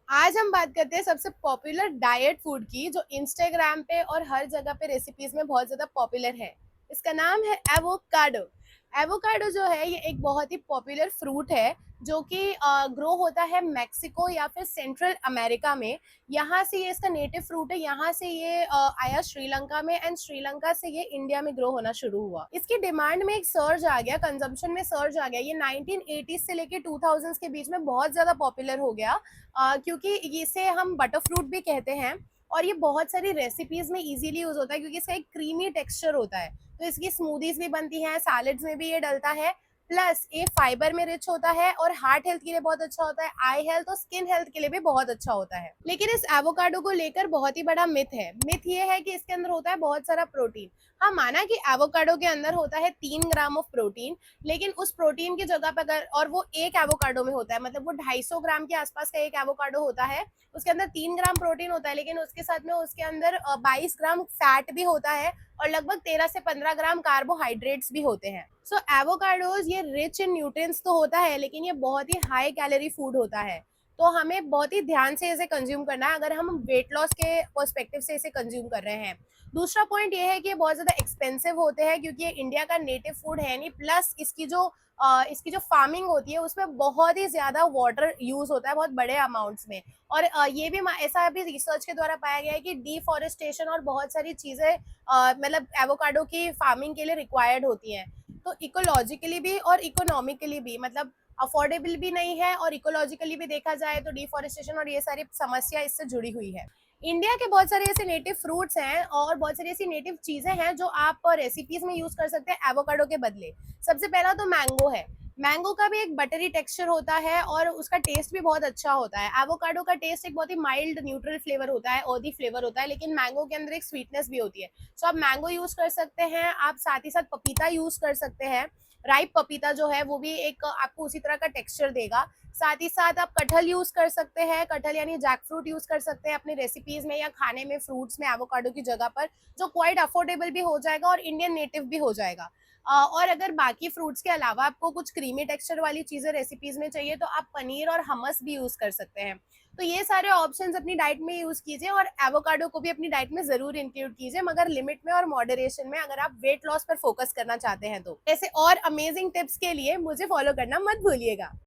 आज हम बात करते हैं सबसे पॉपुलर डाइट फूड की, जो इंस्टाग्राम पे और हर जगह पे रेसिपीज में बहुत ज्यादा पॉपुलर है। इसका नाम है एवोकाडो। एवोकाडो जो है ये एक बहुत ही पॉपुलर फ्रूट है, जो कि ग्रो होता है मैक्सिको या फिर सेंट्रल अमेरिका में। यहाँ से ये इसका नेटिव फ्रूट है। यहाँ से ये आया श्रीलंका में, एंड श्रीलंका से ये इंडिया में ग्रो होना शुरू हुआ। इसकी डिमांड में एक सर्ज आ गया, कंजम्पशन में सर्ज आ गया। ये 1980 से लेके 2000 के बीच में बहुत ज्यादा पॉपुलर हो गया, क्योंकि इसे हम बटर फ्रूट भी कहते हैं। और ये बहुत सारी रेसिपीज में इजीली यूज होता है, क्योंकि इसका एक क्रीमी टेक्सचर होता है। तो इसकी स्मूदीज भी बनती हैं, सैलेड्स में भी ये डलता है। प्लस ये फाइबर में रिच होता है और हार्ट हेल्थ के लिए बहुत अच्छा होता है, आई हेल्थ और स्किन हेल्थ के लिए भी बहुत अच्छा होता है। लेकिन इस एवोकाडो को लेकर बहुत ही बड़ा मिथ है। मिथ ये है कि इसके अंदर होता है बहुत सारा प्रोटीन। हाँ, माना कि एवोकाडो के अंदर होता है 3 ग्राम ऑफ प्रोटीन, लेकिन उस प्रोटीन की जगह पर अगर, और वो एक एवोकाडो में होता है, मतलब वो 250 ग्राम के आसपास का एक एवोकाडो होता है। उसके अंदर 3 ग्राम प्रोटीन होता है, लेकिन उसके साथ में उसके अंदर 22 ग्राम फैट भी होता है और लगभग 13 से 15 ग्राम कार्बोहाइड्रेट्स भी होते हैं। सो एवोकाडोज ये रिच इन न्यूट्रिएंट्स तो होता है, लेकिन ये बहुत ही हाई कैलोरी फूड होता है। तो हमें बहुत ही ध्यान से इसे कंज्यूम करना है, अगर हम वेट लॉस के पर्सपेक्टिव से इसे कंज्यूम कर रहे हैं। दूसरा पॉइंट ये है कि ये बहुत ज्यादा एक्सपेंसिव होते हैं, क्योंकि ये इंडिया का नेटिव फूड है नहीं। प्लस इसकी जो फार्मिंग होती है उसमें बहुत ही ज्यादा वाटर यूज होता है, बहुत बड़े अमाउंट्स में। और ये भी ऐसा भी रिसर्च के द्वारा पाया गया है कि डिफॉरेस्टेशन और बहुत सारी चीजें मतलब एवोकाडो की फार्मिंग के लिए रिक्वायर्ड होती हैं। तो इकोलॉजिकली भी और इकोनॉमिकली भी, मतलब अफोर्डेबल भी नहीं है, और इकोलॉजिकली भी देखा जाए तो डिफॉरेस्टेशन और ये सारी समस्या इससे जुड़ी हुई है। इंडिया के बहुत सारे ऐसे नेटिव फ्रूट्स हैं और बहुत सारी ऐसी नेटिव चीजें हैं जो आप रेसिपीज में यूज कर सकते हैं एवोकाडो के बदले। सबसे पहला तो मैंगो है। मैंगो का भी एक बटरी टेक्सचर होता है और उसका टेस्ट भी बहुत अच्छा होता है। एवोकाडो का टेस्ट एक बहुत ही माइल्ड न्यूट्रल फ्लेवर होता है, ऑदी फ्लेवर होता है, लेकिन मैंगो के अंदर एक स्वीटनेस भी होती है। सो आप मैंगो यूज कर सकते हैं, आप साथ ही साथ पपीता यूज कर सकते हैं। राइप पपीता जो है वो भी एक आपको उसी तरह का टेक्सचर देगा। साथ ही साथ आप कटहल यूज कर सकते हैं, कटहल यानी जैक फ्रूट यूज कर सकते हैं अपनी रेसिपीज में या खाने में, फ्रूट्स में एवोकाडो की जगह पर, जो क्वाइट अफोर्डेबल भी हो जाएगा और इंडियन नेटिव भी हो जाएगा। और अगर बाकी फ्रूट्स के अलावा आपको कुछ क्रीमी टेक्सचर वाली चीजें रेसिपीज में चाहिए, तो आप पनीर और हमस भी यूज कर सकते हैं। तो ये सारे ऑप्शंस अपनी डाइट में यूज कीजिए, और एवोकाडो को भी अपनी डाइट में जरूर इंक्लूड कीजिए, मगर लिमिट में और मॉडरेशन में, अगर आप वेट लॉस पर फोकस करना चाहते हैं तो। ऐसे और अमेजिंग टिप्स के लिए मुझे फॉलो करना मत भूलिएगा।